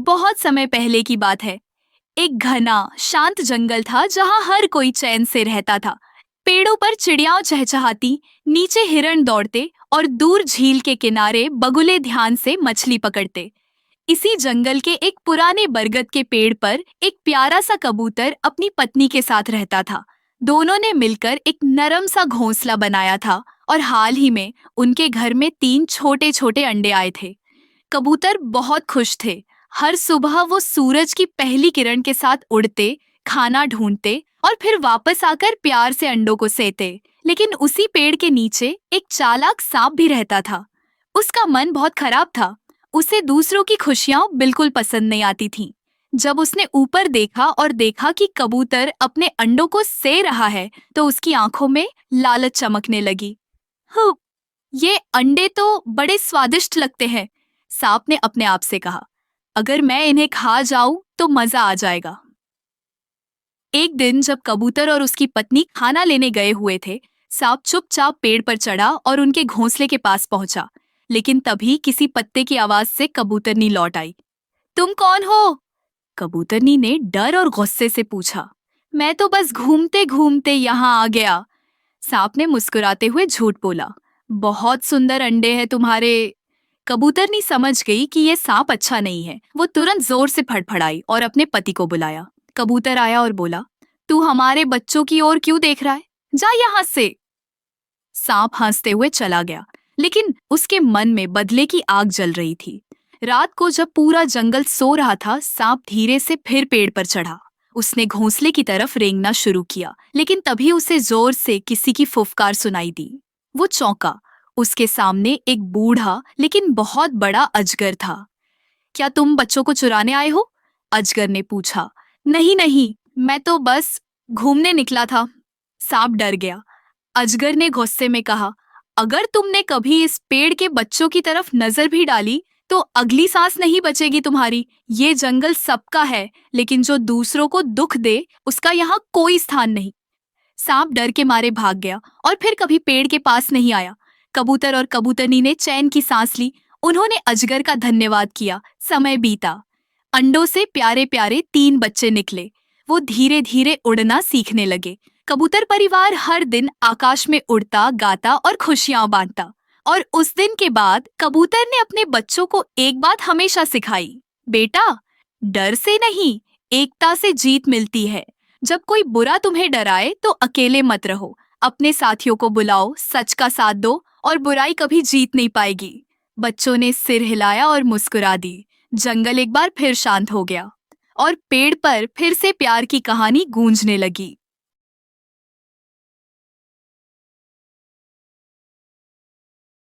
बहुत समय पहले की बात है। एक घना शांत जंगल था जहाँ हर कोई चैन से रहता था। पेड़ों पर चिड़ियाओं चहचहाती, नीचे हिरण दौड़ते और दूर झील के किनारे बगुले ध्यान से मछली पकड़ते। इसी जंगल के एक पुराने बरगद के पेड़ पर एक प्यारा सा कबूतर अपनी पत्नी के साथ रहता था। दोनों ने मिलकर एक नरम सा घोंसला बनाया था और हाल ही में उनके घर में 3 छोटे छोटे अंडे आए थे। कबूतर बहुत खुश थे। हर सुबह वो सूरज की पहली किरण के साथ उड़ते, खाना ढूंढते और फिर वापस आकर प्यार से अंडों को सेते। लेकिन उसी पेड़ के नीचे एक चालाक सांप भी रहता था। उसका मन बहुत खराब था। उसे दूसरों की खुशियां बिल्कुल पसंद नहीं आती थीं। जब उसने ऊपर देखा और देखा कि कबूतर अपने अंडों को से रहा है, तो उसकी आंखों में लालच चमकने लगी। "हुँ, ये अंडे तो बड़े स्वादिष्ट लगते हैं," सांप ने अपने आप से कहा। "अगर मैं इन्हें खा जाऊं तो मजा आ जाएगा।" एक दिन जब कबूतर और उसकी पत्नी खाना लेने गए हुए थे, सांप चुपचाप पेड़ पर चढ़ा और उनके घोंसले के पास पहुंचा। लेकिन तभी किसी पत्ते की आवाज से कबूतरनी लौट आई। "तुम कौन हो?" कबूतरनी ने डर और गुस्से से पूछा। "मैं तो बस घूमते घूमते यहाँ आ गया," सांप ने मुस्कुराते हुए झूठ बोला। "बहुत सुंदर अंडे हैं तुम्हारे।" कबूतरनी समझ गई कि ये सांप अच्छा नहीं है। वो तुरंत जोर से फड़फड़ाई और अपने पति को बुलाया। कबूतर आया और बोला, "तू हमारे बच्चों की ओर क्यों देख रहा है? जा यहाँ से।" सांप हंसते हुए चला गया, लेकिन उसके मन में बदले की आग जल रही थी। रात को जब पूरा जंगल सो रहा था, सांप धीरे से फिर पेड़ पर चढ़ा। उसने घोंसले की तरफ रेंगना शुरू किया, लेकिन तभी उसे जोर से किसी की फुफकार सुनाई दी। वो चौंका। उसके सामने एक बूढ़ा लेकिन बहुत बड़ा अजगर था। "क्या तुम बच्चों को चुराने आए हो?" अजगर ने पूछा। "नहीं नहीं, मैं तो बस घूमने निकला था।" सांप डर गया। अजगर ने गुस्से में कहा, "अगर तुमने कभी इस पेड़ के बच्चों की तरफ नजर भी डाली तो अगली सांस नहीं बचेगी तुम्हारी। ये जंगल सबका है, लेकिन जो दूसरों को दुख दे उसका यहाँ कोई स्थान नहीं।" सांप डर के मारे भाग गया और फिर कभी पेड़ के पास नहीं आया। कबूतर और कबूतरनी ने चैन की सांस ली। उन्होंने अजगर का धन्यवाद किया। समय बीता। अंडों से प्यारे प्यारे 3 बच्चे निकले। वो धीरे धीरे उड़ना सीखने लगे। कबूतर परिवार हर दिन आकाश में उड़ता, गाता और खुशियां बांटता। और उस दिन के बाद कबूतर ने अपने बच्चों को एक बात हमेशा सिखाई, "बेटा, डर से नहीं, एकता से जीत मिलती है। जब कोई बुरा तुम्हें डराए तो अकेले मत रहो। अपने साथियों को बुलाओ, सच का साथ दो और बुराई कभी जीत नहीं पाएगी।" बच्चों ने सिर हिलाया और मुस्कुरा दी। जंगल एक बार फिर शांत हो गया और पेड़ पर फिर से प्यार की कहानी गूंजने लगी।